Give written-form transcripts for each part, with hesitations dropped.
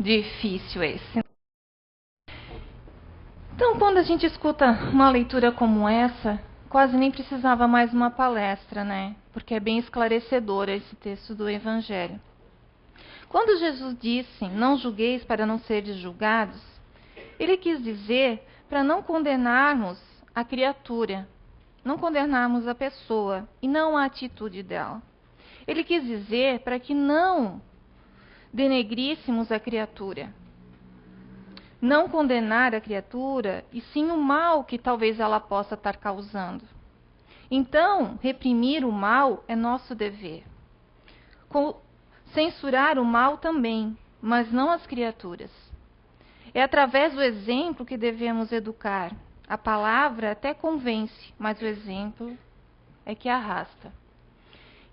difícil esse. Então, quando a gente escuta uma leitura como essa, quase nem precisava mais uma palestra, né? Porque é bem esclarecedora esse texto do Evangelho. Quando Jesus disse, não julgueis para não seres julgados, ele quis dizer para não condenarmos a criatura, não condenarmos a pessoa e não a atitude dela. Ele quis dizer para que não denegríssemos a criatura. Não condenar a criatura, e sim o mal que talvez ela possa estar causando. Então, reprimir o mal é nosso dever. Censurar o mal também, mas não as criaturas. É através do exemplo que devemos educar. A palavra até convence, mas o exemplo é que arrasta.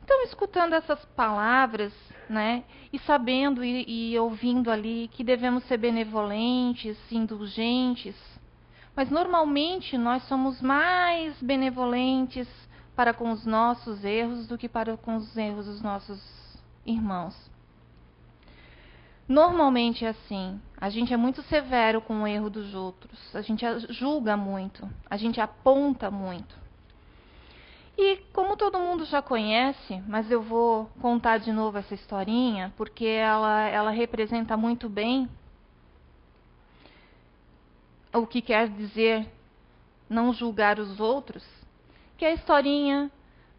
Então, escutando essas palavras, né, e sabendo e ouvindo ali que devemos ser benevolentes, indulgentes, mas normalmente nós somos mais benevolentes para com os nossos erros do que para com os erros dos nossos irmãos. Normalmente é assim. A gente é muito severo com o erro dos outros. A gente julga muito. A gente aponta muito. E como todo mundo já conhece, mas eu vou contar de novo essa historinha, porque ela representa muito bem o que quer dizer não julgar os outros, que é a historinha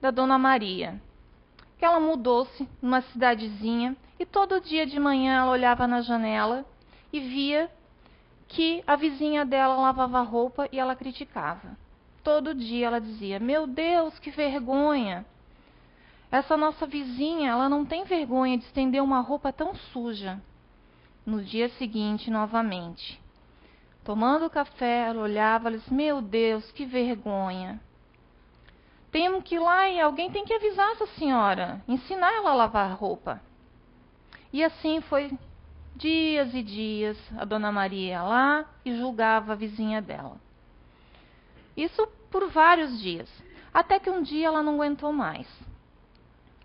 da Dona Maria, que ela mudou-se numa cidadezinha e todo dia de manhã ela olhava na janela e via que a vizinha dela lavava roupa e ela criticava. Todo dia ela dizia, meu Deus, que vergonha! Essa nossa vizinha, ela não tem vergonha de estender uma roupa tão suja. No dia seguinte, novamente, tomando café, ela olhava e disse, meu Deus, que vergonha! Temos que ir lá e alguém tem que avisar essa senhora, ensinar ela a lavar roupa. E assim foi dias e dias, a Dona Maria ia lá e julgava a vizinha dela. Isso por vários dias, até que um dia ela não aguentou mais.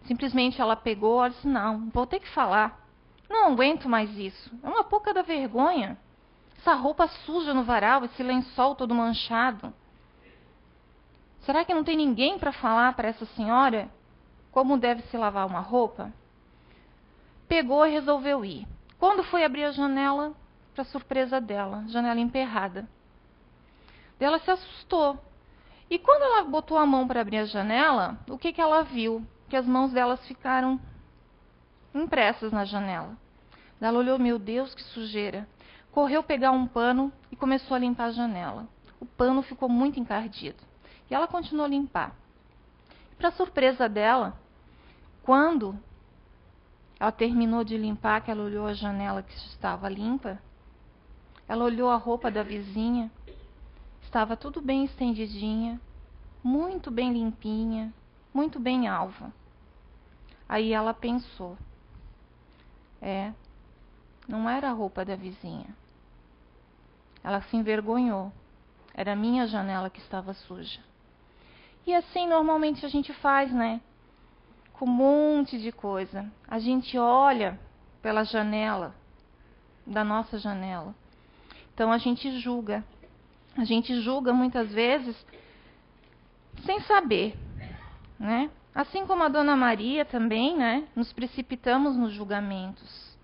Simplesmente ela pegou e disse, não, vou ter que falar. Não aguento mais isso, é uma pouca da vergonha. Essa roupa suja no varal, esse lençol todo manchado. Será que não tem ninguém para falar para essa senhora como deve se lavar uma roupa? Pegou e resolveu ir. Quando foi abrir a janela, para surpresa dela, janela emperrada. Ela se assustou. E quando ela botou a mão para abrir a janela, o que ela viu? Que as mãos delas ficaram impressas na janela. Ela olhou, meu Deus, que sujeira. Correu pegar um pano e começou a limpar a janela. O pano ficou muito encardido. E ela continuou a limpar. Para surpresa dela, quando ela terminou de limpar, que ela olhou a janela que estava limpa, ela olhou a roupa da vizinha, estava tudo bem estendidinha, muito bem limpinha, muito bem alva. Aí ela pensou, não era a roupa da vizinha. Ela se envergonhou, era a minha janela que estava suja. E assim normalmente a gente faz, né? Com um monte de coisa. A gente olha pela janela, da nossa janela. Então a gente julga. A gente julga muitas vezes sem saber, né? Assim como a Dona Maria também, né? Nos precipitamos nos julgamentos.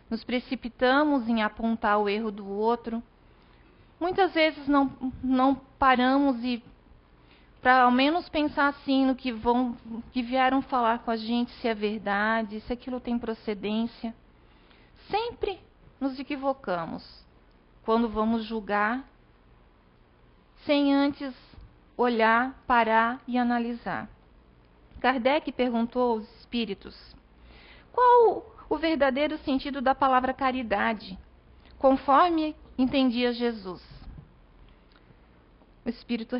Nos precipitamos em apontar o erro do outro. Muitas vezes não paramos e para ao menos pensar assim no que vieram falar com a gente, se é verdade, se aquilo tem procedência. Sempre nos equivocamos quando vamos julgar sem antes olhar, parar e analisar. Kardec perguntou aos espíritos qual o verdadeiro sentido da palavra caridade, conforme entendia Jesus. O espírito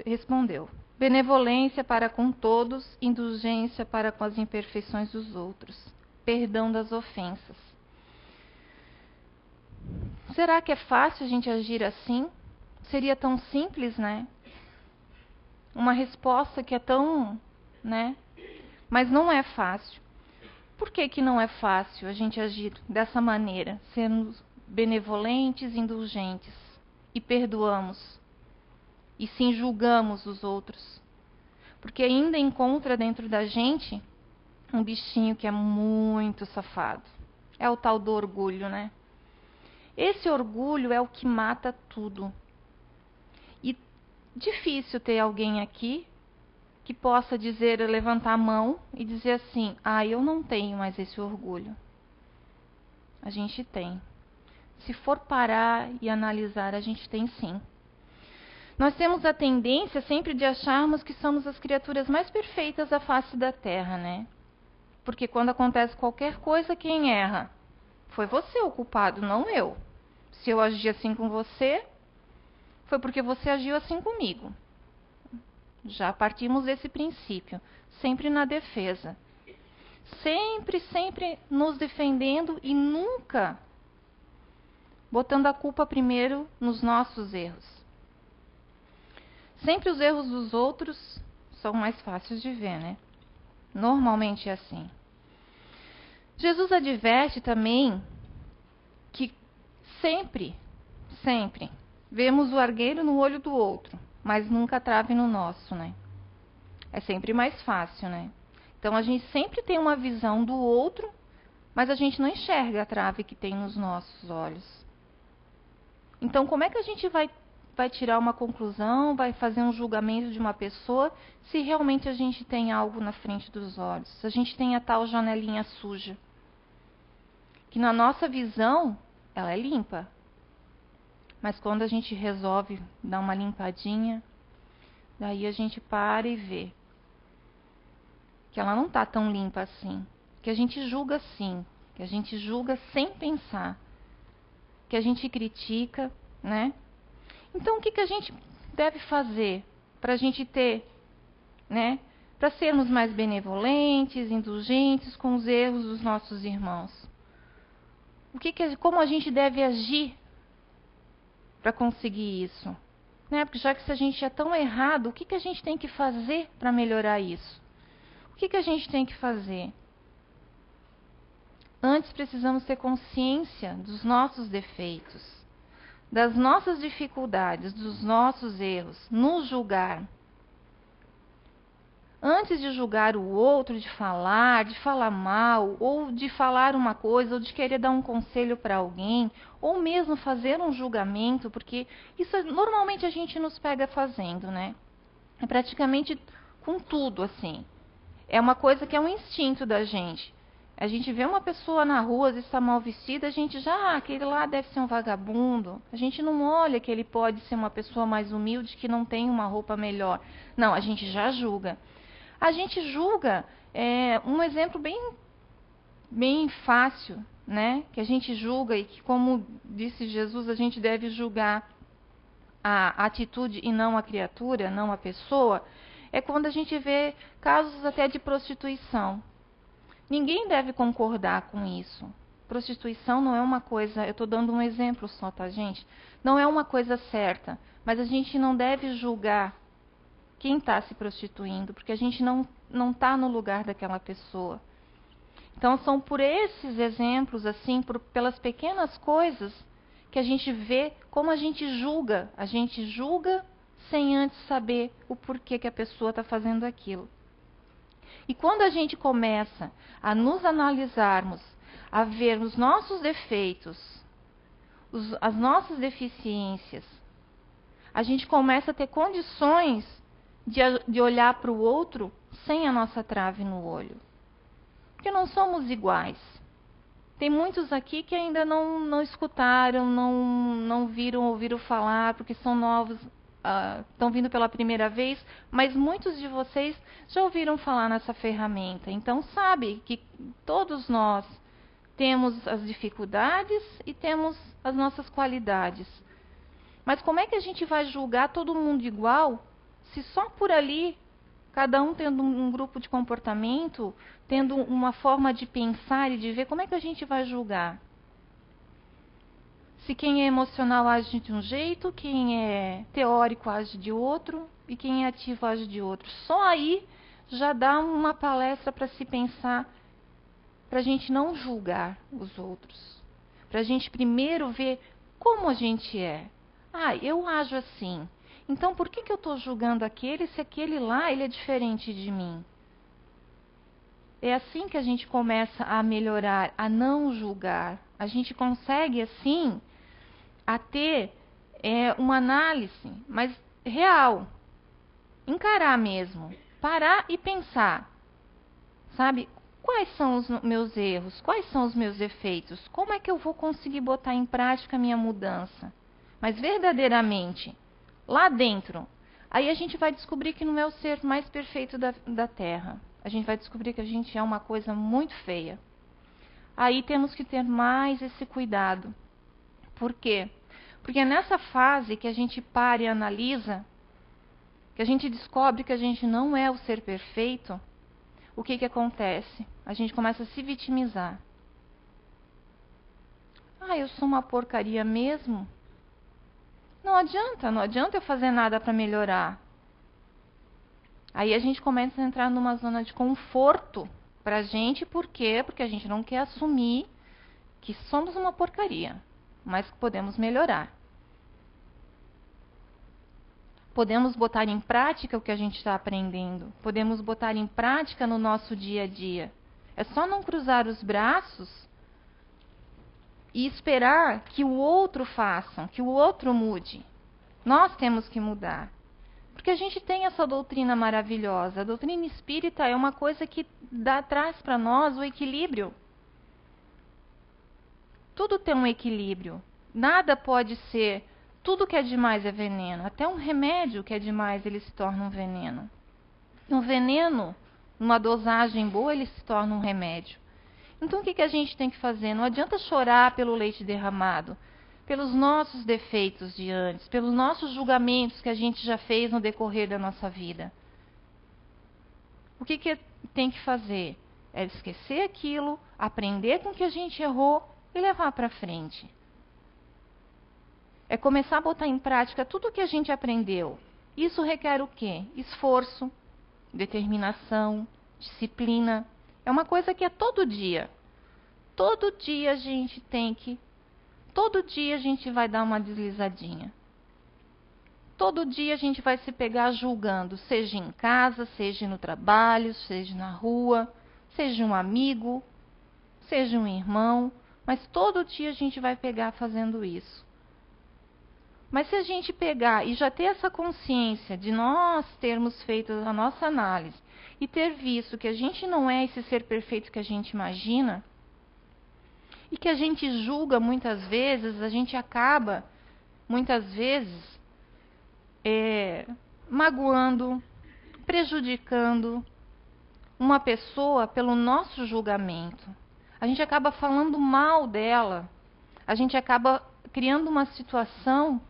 respondeu: benevolência para com todos, indulgência para com as imperfeições dos outros, perdão das ofensas. Será que é fácil a gente agir assim? Seria tão simples, né? Uma resposta que é tão, né? Mas não é fácil. Por que que não é fácil a gente agir dessa maneira, sermos benevolentes, indulgentes e perdoamos e sim julgamos os outros? Porque ainda encontra dentro da gente um bichinho que é muito safado. É o tal do orgulho, né? Esse orgulho é o que mata tudo. E difícil ter alguém aqui que possa dizer, levantar a mão e dizer assim: ah, eu não tenho mais esse orgulho. A gente tem. Se for parar e analisar, a gente tem sim. Nós temos a tendência sempre de acharmos que somos as criaturas mais perfeitas da face da Terra, né? Porque quando acontece qualquer coisa, quem erra? Foi você o culpado, não eu. Se eu agi assim com você, foi porque você agiu assim comigo. Já partimos desse princípio, sempre na defesa. Sempre nos defendendo e nunca botando a culpa primeiro nos nossos erros. Sempre os erros dos outros são mais fáceis de ver, né? Normalmente é assim. Jesus adverte também que sempre vemos o argueiro no olho do outro, mas nunca a trave no nosso, né? É sempre mais fácil, né? Então a gente sempre tem uma visão do outro, mas a gente não enxerga a trave que tem nos nossos olhos. Então como é que a gente vai tirar uma conclusão, vai fazer um julgamento de uma pessoa, se realmente a gente tem algo na frente dos olhos? Se a gente tem a tal janelinha suja, que na nossa visão, ela é limpa. Mas quando a gente resolve dar uma limpadinha, daí a gente para e vê que ela não está tão limpa assim. Que a gente julga sim, que a gente julga sem pensar, que a gente critica, né? Então o que a gente deve fazer para a gente ter, né? Para sermos mais benevolentes, indulgentes com os erros dos nossos irmãos? Como a gente deve agir para conseguir isso? Né? Porque já que se a gente é tão errado, o que a gente tem que fazer para melhorar isso? O que a gente tem que fazer? Antes precisamos ter consciência dos nossos defeitos, das nossas dificuldades, dos nossos erros, nos julgar. Antes de julgar o outro, de falar mal, ou de falar uma coisa, ou de querer dar um conselho para alguém, ou mesmo fazer um julgamento, porque isso normalmente a gente nos pega fazendo, né? É praticamente com tudo, assim. É uma coisa que é um instinto da gente. A gente vê uma pessoa na rua, às vezes está mal vestida, a gente já, aquele lá deve ser um vagabundo. A gente não olha que ele pode ser uma pessoa mais humilde, que não tem uma roupa melhor. Não, a gente já julga. A gente julga, um exemplo bem fácil, né? Que a gente julga e que, como disse Jesus, a gente deve julgar a atitude e não a criatura, não a pessoa, é quando a gente vê casos até de prostituição. Ninguém deve concordar com isso. Prostituição não é uma coisa, eu estou dando um exemplo só, tá, gente? Não é uma coisa certa, mas a gente não deve julgar quem está se prostituindo, porque a gente não está no lugar daquela pessoa. Então são por esses exemplos, assim, pelas pequenas coisas, que a gente vê como a gente julga. A gente julga sem antes saber o porquê que a pessoa está fazendo aquilo. E quando a gente começa a nos analisarmos, a ver os nossos defeitos, as nossas deficiências, a gente começa a ter condições de olhar para o outro sem a nossa trave no olho. Porque não somos iguais. Tem muitos aqui que ainda não escutaram, não ouviram falar, porque são novos, estão vindo pela primeira vez, mas muitos de vocês já ouviram falar nessa ferramenta. Então sabe que todos nós temos as dificuldades e temos as nossas qualidades. Mas como é que a gente vai julgar todo mundo igual, se só por ali, cada um tendo um grupo de comportamento, tendo uma forma de pensar e de ver, como é que a gente vai julgar? Se quem é emocional age de um jeito, quem é teórico age de outro e quem é ativo age de outro. Só aí já dá uma palestra para se pensar, para a gente não julgar os outros. Para a gente primeiro ver como a gente é. Ah, eu ajo assim. Então por que eu estou julgando aquele se aquele lá ele é diferente de mim? É assim que a gente começa a melhorar, a não julgar. A gente consegue assim a ter uma análise mais real. Encarar mesmo. Parar e pensar. Sabe? Quais são os meus erros? Quais são os meus defeitos? Como é que eu vou conseguir botar em prática a minha mudança? Mas verdadeiramente, lá dentro, aí a gente vai descobrir que não é o ser mais perfeito da Terra. A gente vai descobrir que a gente é uma coisa muito feia. Aí temos que ter mais esse cuidado. Por quê? Porque é nessa fase que a gente para e analisa, que a gente descobre que a gente não é o ser perfeito, o que acontece? A gente começa a se vitimizar. Ah, eu sou uma porcaria mesmo? Não adianta eu fazer nada para melhorar. Aí a gente começa a entrar numa zona de conforto pra gente, por quê? Porque a gente não quer assumir que somos uma porcaria, mas que podemos melhorar. Podemos botar em prática o que a gente está aprendendo. Podemos botar em prática no nosso dia a dia. É só não cruzar os braços e esperar que o outro faça, que o outro mude. Nós temos que mudar. Porque a gente tem essa doutrina maravilhosa. A doutrina espírita é uma coisa que traz para nós o equilíbrio. Tudo tem um equilíbrio. Nada pode ser... Tudo que é demais é veneno. Até um remédio que é demais, ele se torna um veneno. Um veneno, numa dosagem boa, ele se torna um remédio. Então o que a gente tem que fazer? Não adianta chorar pelo leite derramado, pelos nossos defeitos de antes, pelos nossos julgamentos que a gente já fez no decorrer da nossa vida. O que tem que fazer? É esquecer aquilo, aprender com o que a gente errou e levar para frente. É começar a botar em prática tudo o que a gente aprendeu. Isso requer o quê? Esforço, determinação, disciplina. É uma coisa que é todo dia. Todo dia a gente tem que... Todo dia a gente vai dar uma deslizadinha. Todo dia a gente vai se pegar julgando, seja em casa, seja no trabalho, seja na rua, seja um amigo, seja um irmão. Mas todo dia a gente vai pegar fazendo isso. Mas se a gente pegar e já ter essa consciência de nós termos feito a nossa análise e ter visto que a gente não é esse ser perfeito que a gente imagina e que a gente julga muitas vezes, a gente acaba muitas vezes magoando, prejudicando uma pessoa pelo nosso julgamento. A gente acaba falando mal dela, a gente acaba criando uma situação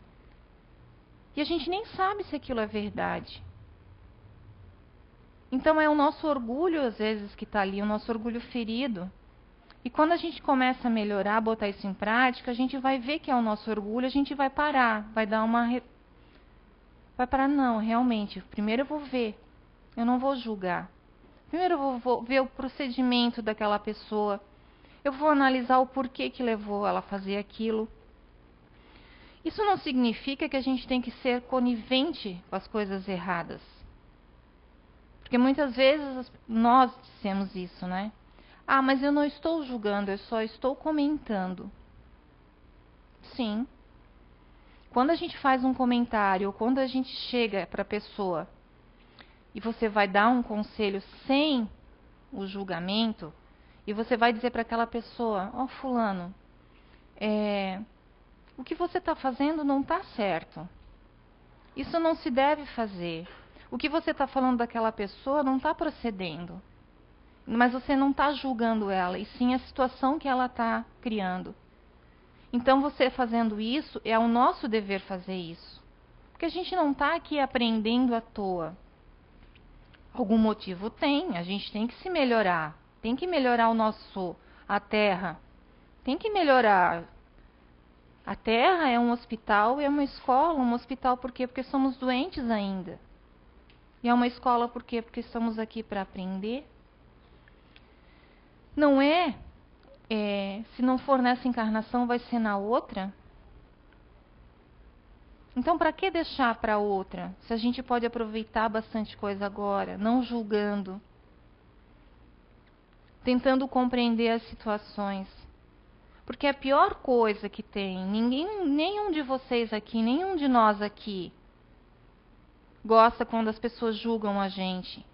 e a gente nem sabe se aquilo é verdade. Então é o nosso orgulho, às vezes, que está ali, o nosso orgulho ferido. E quando a gente começa a melhorar, botar isso em prática, a gente vai ver que é o nosso orgulho, a gente vai parar, vai dar uma... Vai parar, não, realmente, primeiro eu vou ver, eu não vou julgar. Primeiro eu vou ver o procedimento daquela pessoa, eu vou analisar o porquê que levou ela a fazer aquilo. Isso não significa que a gente tem que ser conivente com as coisas erradas. Porque muitas vezes nós dissemos isso, né? Ah, mas eu não estou julgando, eu só estou comentando. Sim. Quando a gente faz um comentário, ou quando a gente chega para a pessoa e você vai dar um conselho sem o julgamento, e você vai dizer para aquela pessoa, ó, fulano, o que você está fazendo não está certo. Isso não se deve fazer. O que você está falando daquela pessoa não está procedendo. Mas você não está julgando ela, e sim a situação que ela está criando. Então você fazendo isso, é o nosso dever fazer isso. Porque a gente não está aqui aprendendo à toa. Algum motivo tem, a gente tem que se melhorar. Tem que melhorar a terra. Tem que melhorar. A terra é um hospital e é uma escola. Um hospital por quê? Porque somos doentes ainda. E é uma escola por quê? Porque estamos aqui para aprender. Não é, se não for nessa encarnação, vai ser na outra? Então, para que deixar para outra? Se a gente pode aproveitar bastante coisa agora, não julgando, tentando compreender as situações. Porque a pior coisa que tem, nenhum de vocês aqui, nenhum de nós aqui, gosta quando as pessoas julgam a gente.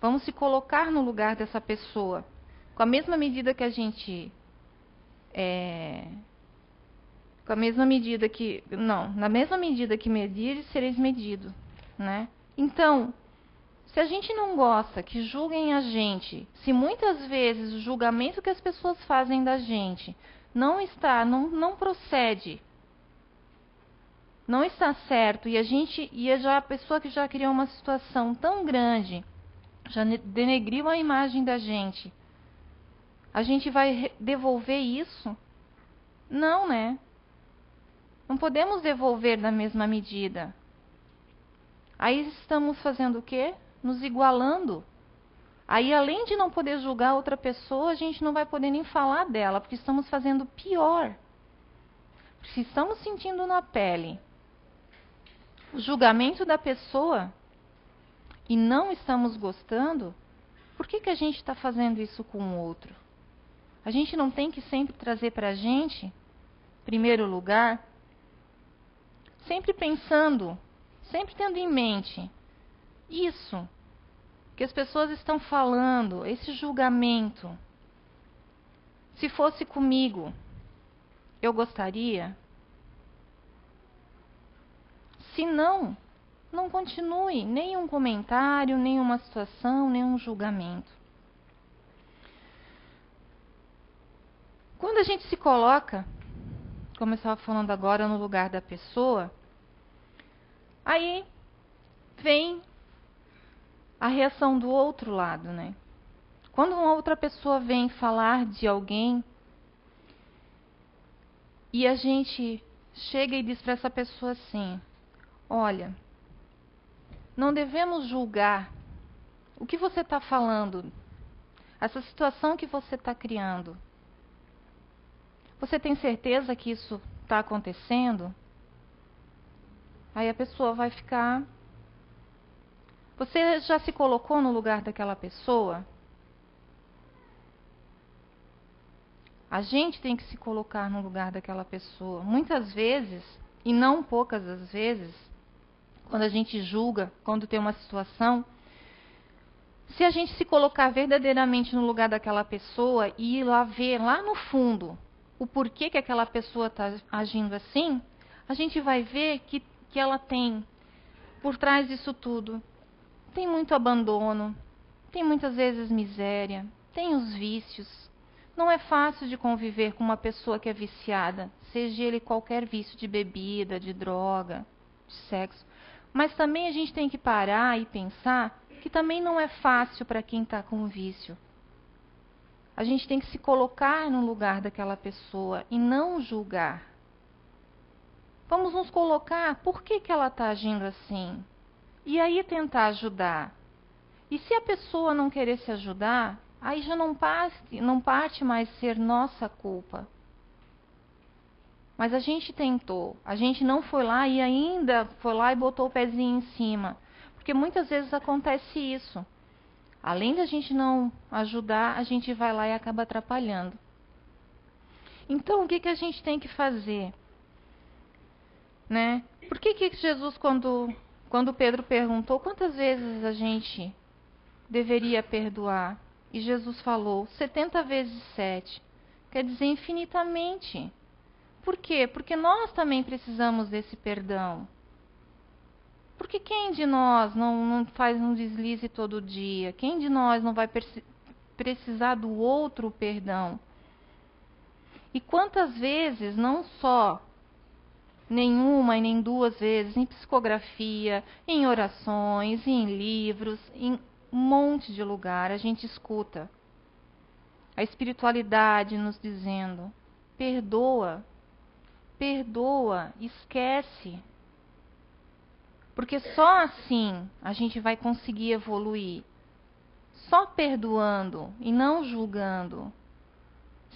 Vamos se colocar no lugar dessa pessoa. Com a mesma medida que a gente. Com a mesma medida que. Não, na mesma medida que medires, sereis medido. Né? Então, se a gente não gosta que julguem a gente, se muitas vezes o julgamento que as pessoas fazem da gente não procede, não está certo, a pessoa que já criou uma situação tão grande, já denegriu a imagem da gente, a gente vai devolver isso? Não, né? Não podemos devolver na mesma medida. Aí estamos fazendo o quê? Nos igualando. Aí, além de não poder julgar outra pessoa, a gente não vai poder nem falar dela, porque estamos fazendo pior. Se estamos sentindo na pele o julgamento da pessoa e não estamos gostando, por que a gente está fazendo isso com o outro? A gente não tem que sempre trazer para a gente, em primeiro lugar, sempre pensando, sempre tendo em mente isso que as pessoas estão falando, esse julgamento. Se fosse comigo, eu gostaria? Se não, não continue nenhum comentário, nenhuma situação, nenhum julgamento. Quando a gente se coloca, como eu estava falando agora, no lugar da pessoa, aí vem a reação do outro lado, né? Quando uma outra pessoa vem falar de alguém e a gente chega e diz para essa pessoa assim: olha, não devemos julgar o que você está falando, essa situação que você está criando. Você tem certeza que isso está acontecendo? Aí a pessoa vai ficar. Você já se colocou no lugar daquela pessoa? A gente tem que se colocar no lugar daquela pessoa. Muitas vezes, e não poucas as vezes, quando a gente julga, quando tem uma situação, se a gente se colocar verdadeiramente no lugar daquela pessoa e ir lá ver, lá no fundo, o porquê que aquela pessoa está agindo assim, a gente vai ver que ela tem, por trás disso tudo, tem muito abandono, tem muitas vezes miséria, tem os vícios. Não é fácil de conviver com uma pessoa que é viciada, seja ele qualquer vício de bebida, de droga, de sexo. Mas também a gente tem que parar e pensar que também não é fácil para quem está com vício. A gente tem que se colocar no lugar daquela pessoa e não julgar. Vamos nos colocar, por que ela está agindo assim? E aí tentar ajudar. E se a pessoa não querer se ajudar, aí já não parte mais ser nossa culpa. Mas a gente tentou, a gente não foi lá e ainda foi lá e botou o pezinho em cima. Porque muitas vezes acontece isso. Além da gente não ajudar, a gente vai lá e acaba atrapalhando. Então, o que a gente tem que fazer? Né? Por que Jesus, quando Pedro perguntou quantas vezes a gente deveria perdoar? E Jesus falou 70 vezes 7. Quer dizer, infinitamente. Por quê? Porque nós também precisamos desse perdão. Porque quem de nós não faz um deslize todo dia? Quem de nós não vai precisar do outro perdão? E quantas vezes, não só nenhuma e nem duas vezes, em psicografia, em orações, em livros, em um monte de lugar, a gente escuta a espiritualidade nos dizendo: perdoa, perdoa, esquece. Porque só assim a gente vai conseguir evoluir. Só perdoando e não julgando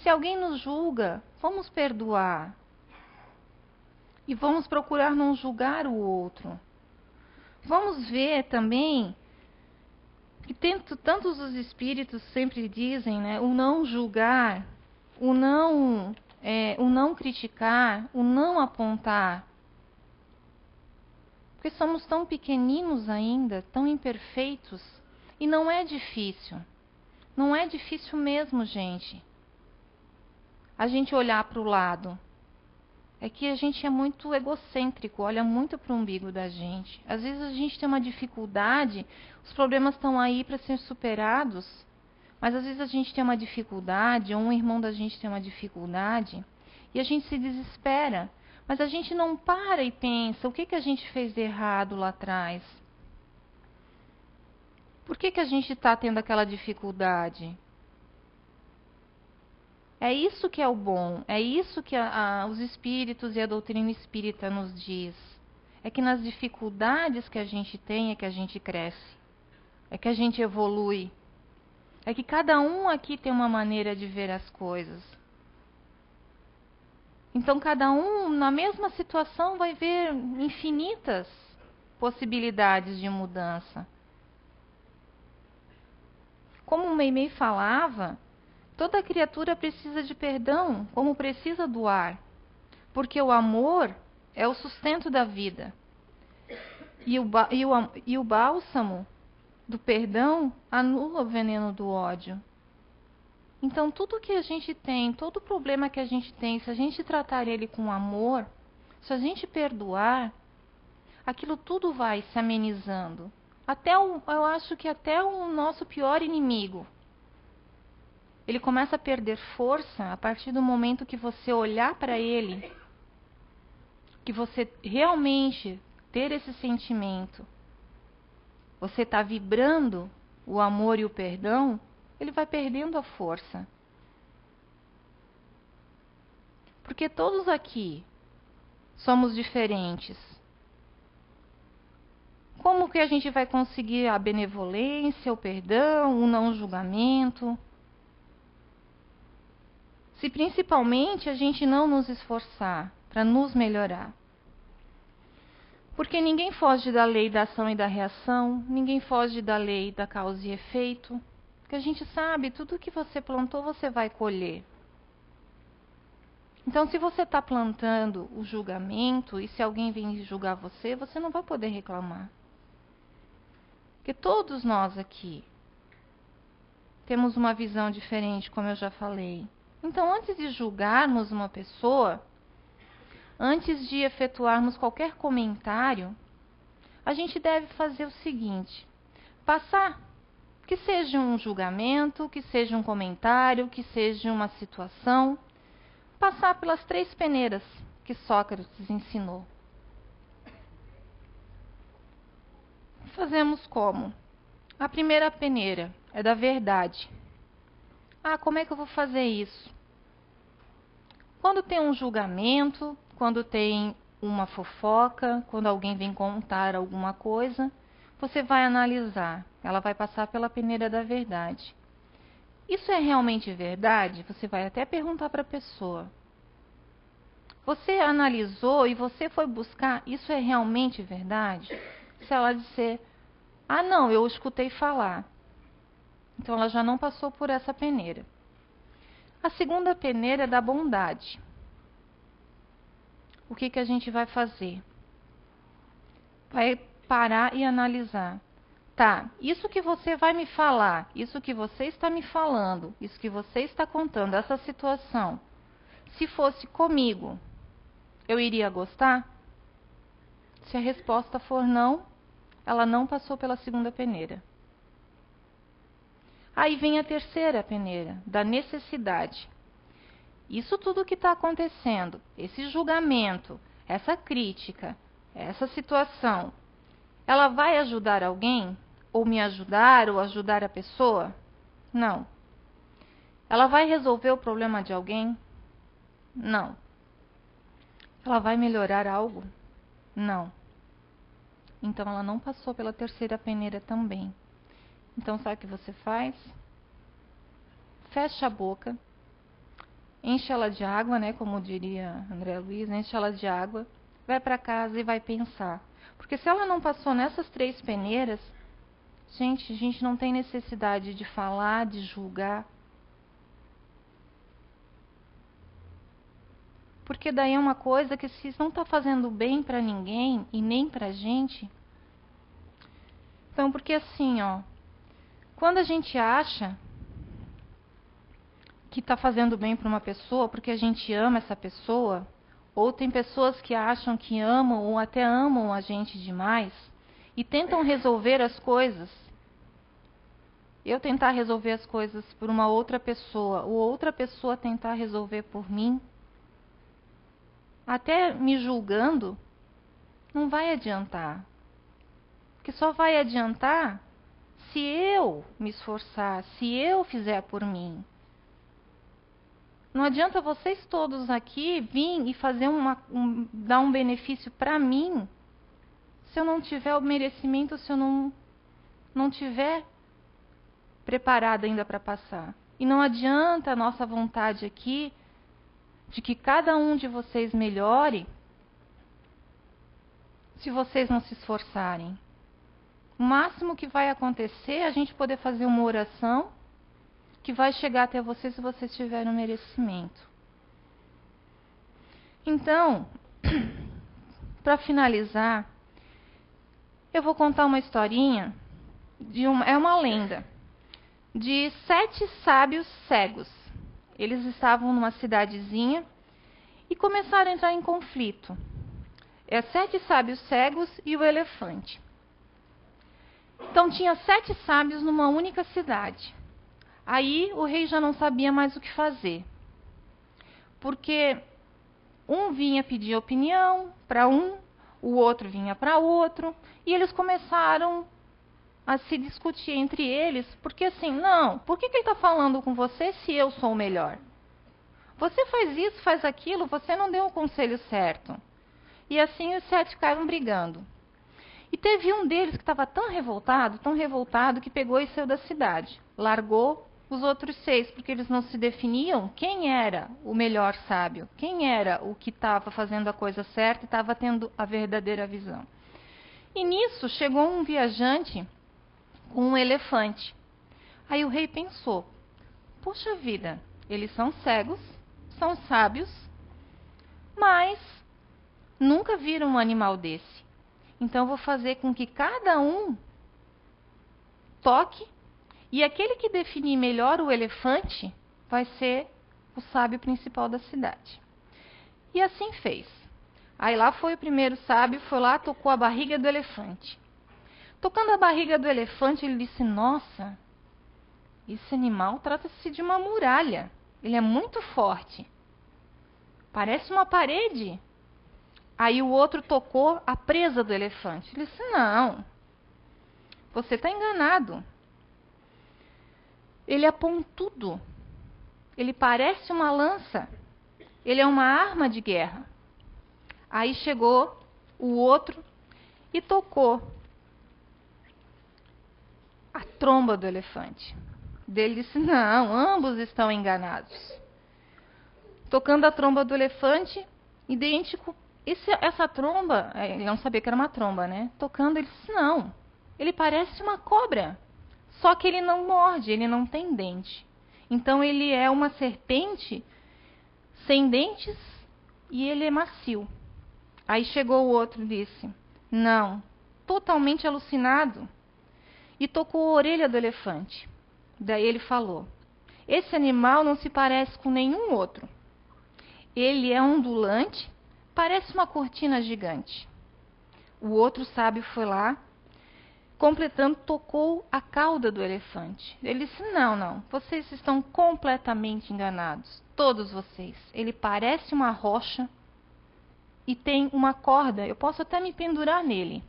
Se alguém nos julga, vamos perdoar. E vamos procurar não julgar o outro. Vamos ver também que tantos os espíritos sempre dizem, né? O não julgar, o não criticar, o não apontar. Porque somos tão pequeninos ainda, tão imperfeitos. E não é difícil. Não é difícil mesmo, gente. A gente olhar para o lado. É que a gente é muito egocêntrico, olha muito para o umbigo da gente. Às vezes a gente tem uma dificuldade, os problemas estão aí para ser superados, mas às vezes a gente tem uma dificuldade, ou um irmão da gente tem uma dificuldade, e a gente se desespera. Mas a gente não para e pensa, o que a gente fez de errado lá atrás? Por que a gente está tendo aquela dificuldade? É isso que é o bom, é isso que os espíritos e a doutrina espírita nos diz. É que nas dificuldades que a gente tem é que a gente cresce, é que a gente evolui. É que cada um aqui tem uma maneira de ver as coisas. Então cada um na mesma situação vai ver infinitas possibilidades de mudança. Como o Meimei falava, toda criatura precisa de perdão, como precisa do ar. Porque o amor é o sustento da vida. E o bálsamo do perdão anula o veneno do ódio. Então, tudo que a gente tem, todo problema que a gente tem, se a gente tratar ele com amor, se a gente perdoar, aquilo tudo vai se amenizando. Eu acho que até o nosso pior inimigo, ele começa a perder força a partir do momento que você olhar para ele, que você realmente ter esse sentimento, você está vibrando o amor e o perdão, ele vai perdendo a força. Porque todos aqui somos diferentes. Como que a gente vai conseguir a benevolência, o perdão, o não julgamento? Se principalmente a gente não nos esforçar para nos melhorar. Porque ninguém foge da lei da ação e da reação, ninguém foge da lei da causa e efeito. Porque a gente sabe, tudo que você plantou, você vai colher. Então, se você está plantando o julgamento, e se alguém vem julgar você, você não vai poder reclamar. Porque todos nós aqui temos uma visão diferente, como eu já falei. Então, antes de julgarmos uma pessoa, antes de efetuarmos qualquer comentário, a gente deve fazer o seguinte: passar, que seja um julgamento, que seja um comentário, que seja uma situação, passar pelas 3 peneiras que Sócrates ensinou. Fazemos como? A primeira peneira é da verdade. Ah, como é que eu vou fazer isso? Quando tem um julgamento, quando tem uma fofoca, quando alguém vem contar alguma coisa, você vai analisar. Ela vai passar pela peneira da verdade. Isso é realmente verdade? Você vai até perguntar para a pessoa. Você analisou e você foi buscar, isso é realmente verdade? Se ela disser, ah não, eu escutei falar. Então ela já não passou por essa peneira. A segunda peneira é da bondade. O que a gente vai fazer? Vai parar e analisar. Tá, isso que você vai me falar, isso que você está me falando, isso que você está contando, essa situação, se fosse comigo, eu iria gostar? Se a resposta for não, ela não passou pela segunda peneira. Aí vem a terceira peneira, da necessidade. Isso tudo que está acontecendo, esse julgamento, essa crítica, essa situação, ela vai ajudar alguém? Ou me ajudar, ou ajudar a pessoa? Não. Ela vai resolver o problema de alguém? Não. Ela vai melhorar algo? Não. Então ela não passou pela terceira peneira também. Então sabe o que você faz? Fecha a boca, enche ela de água, né, como diria André Luiz, enche ela de água, vai para casa e vai pensar. Porque se ela não passou nessas 3 peneiras, gente, a gente não tem necessidade de falar, de julgar. Porque daí é uma coisa que se não está fazendo bem para ninguém e nem pra gente. Então, porque assim, ó, quando a gente acha que está fazendo bem para uma pessoa porque a gente ama essa pessoa, ou tem pessoas que acham que amam ou até amam a gente demais e tentam resolver as coisas. Eu tentar resolver as coisas por uma outra pessoa, ou outra pessoa tentar resolver por mim, até me julgando, não vai adiantar. Porque só vai adiantar se eu me esforçar, se eu fizer por mim. Não adianta vocês todos aqui vir e fazer dar um benefício para mim, se eu não tiver o merecimento, se eu não tiver preparada ainda para passar. E não adianta a nossa vontade aqui de que cada um de vocês melhore se vocês não se esforçarem. O máximo que vai acontecer é a gente poder fazer uma oração que vai chegar até vocês se vocês tiverem o merecimento. Então, para finalizar, eu vou contar uma historinha, é uma lenda, de 7 sábios cegos. Eles estavam numa cidadezinha e começaram a entrar em conflito. 7 sábios cegos e o elefante. Então tinha 7 sábios numa única cidade. Aí o rei já não sabia mais o que fazer. Porque um vinha pedir opinião para um, o outro vinha para outro, e eles começaram a se discutir entre eles, porque assim, não, por que ele está falando com você se eu sou o melhor? Você faz isso, faz aquilo, você não deu o conselho certo. E assim os 7 ficaram brigando. E teve um deles que estava tão revoltado, que pegou e saiu da cidade. Largou os outros 6, porque eles não se definiam quem era o melhor sábio, quem era o que estava fazendo a coisa certa e estava tendo a verdadeira visão. E nisso chegou um viajante com um elefante. Aí o rei pensou, puxa vida, eles são cegos, são sábios, mas nunca viram um animal desse. Então eu vou fazer com que cada um toque, e aquele que definir melhor o elefante vai ser o sábio principal da cidade. E assim fez. Aí lá foi o primeiro sábio, foi lá, tocou a barriga do elefante. Tocando a barriga do elefante, ele disse, nossa, esse animal trata-se de uma muralha. Ele é muito forte. Parece uma parede. Aí o outro tocou a presa do elefante. Ele disse, não, você está enganado. Ele é pontudo. Ele parece uma lança. Ele é uma arma de guerra. Aí chegou o outro e tocou a tromba do elefante. Ele disse, não, ambos estão enganados. Tocando a tromba do elefante, idêntico. Essa tromba, ele não sabia que era uma tromba, né? Tocando, ele disse, não, ele parece uma cobra. Só que ele não morde, ele não tem dente. Então ele é uma serpente sem dentes e ele é macio. Aí chegou o outro e disse, não, totalmente alucinado. E tocou a orelha do elefante. Daí ele falou, esse animal não se parece com nenhum outro. Ele é ondulante, parece uma cortina gigante. O outro sábio foi lá, completando, tocou a cauda do elefante. Ele disse, não, vocês estão completamente enganados, todos vocês. Ele parece uma rocha e tem uma corda, eu posso até me pendurar nele.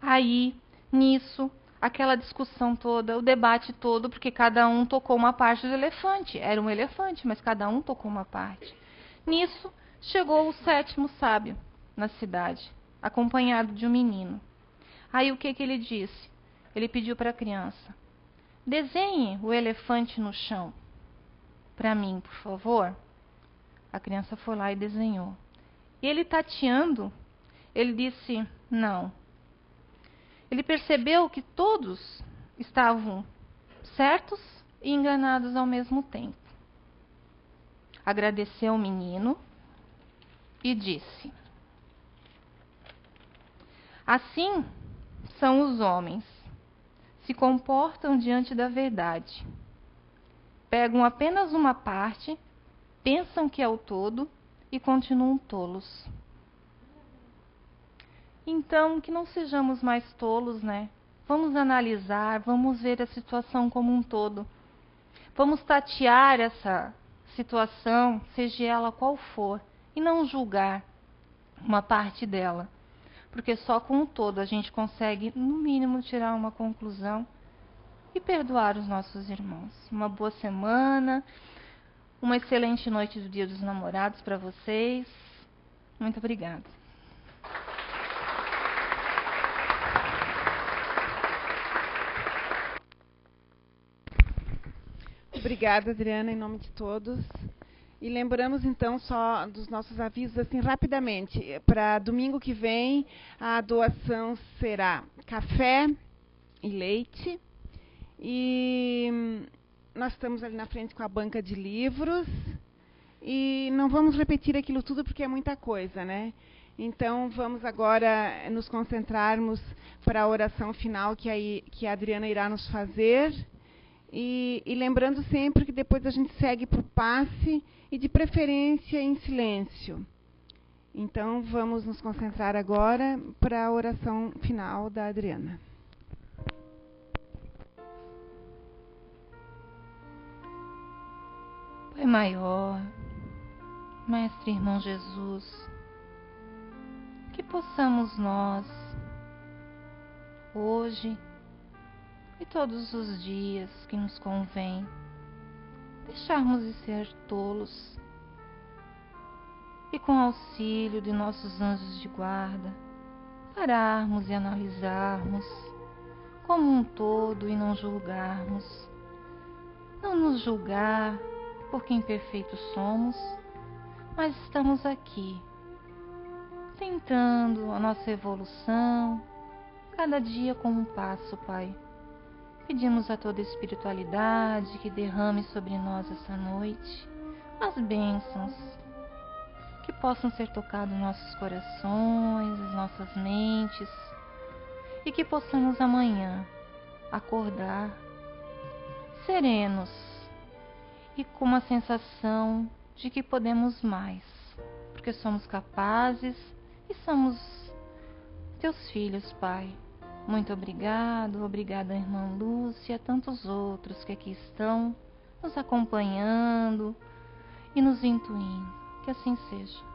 Aí, nisso, aquela discussão toda, o debate todo, porque cada um tocou uma parte do elefante. Era um elefante, mas cada um tocou uma parte. Nisso, chegou o 7º sábio na cidade, acompanhado de um menino. Aí o que ele disse? Ele pediu para a criança, desenhe o elefante no chão. para mim, por favor?" A criança foi lá e desenhou. E ele, tateando, ele disse: "Não." Ele percebeu que todos estavam certos e enganados ao mesmo tempo. Agradeceu o menino e disse: "Assim são os homens. Se comportam diante da verdade. Pegam apenas uma parte, pensam que é o todo e continuam tolos." Então, que não sejamos mais tolos, né? Vamos analisar, vamos ver a situação como um todo. Vamos tatear essa situação, seja ela qual for, e não julgar uma parte dela. Porque só com o todo a gente consegue, no mínimo, tirar uma conclusão e perdoar os nossos irmãos. Uma boa semana, uma excelente noite do Dia dos Namorados para vocês. Muito obrigada. Obrigada, Adriana, em nome de todos. E lembramos, então, só dos nossos avisos, assim, rapidamente. Para domingo que vem, a doação será café e leite. E nós estamos ali na frente com a banca de livros. E não vamos repetir aquilo tudo, porque é muita coisa, né? Então, vamos agora nos concentrarmos para a oração final que a Adriana irá nos fazer. E lembrando sempre que depois a gente segue para o passe e, de preferência, em silêncio. Então, vamos nos concentrar agora para a oração final da Adriana. Pai maior, Mestre Irmão Jesus, que possamos nós, hoje e todos os dias que nos convém, deixarmos de ser tolos e, com auxílio de nossos anjos de guarda, pararmos e analisarmos como um todo e não julgarmos. Não nos julgar, porque imperfeitos somos, mas estamos aqui, tentando a nossa evolução, cada dia com um passo, Pai. Pedimos a toda espiritualidade que derrame sobre nós essa noite as bênçãos, que possam ser tocados nossos corações, as nossas mentes, e que possamos amanhã acordar serenos e com uma sensação de que podemos mais, porque somos capazes e somos teus filhos, Pai. Muito obrigado, obrigada, irmã Lúcia, e a tantos outros que aqui estão nos acompanhando e nos intuindo. Que assim seja.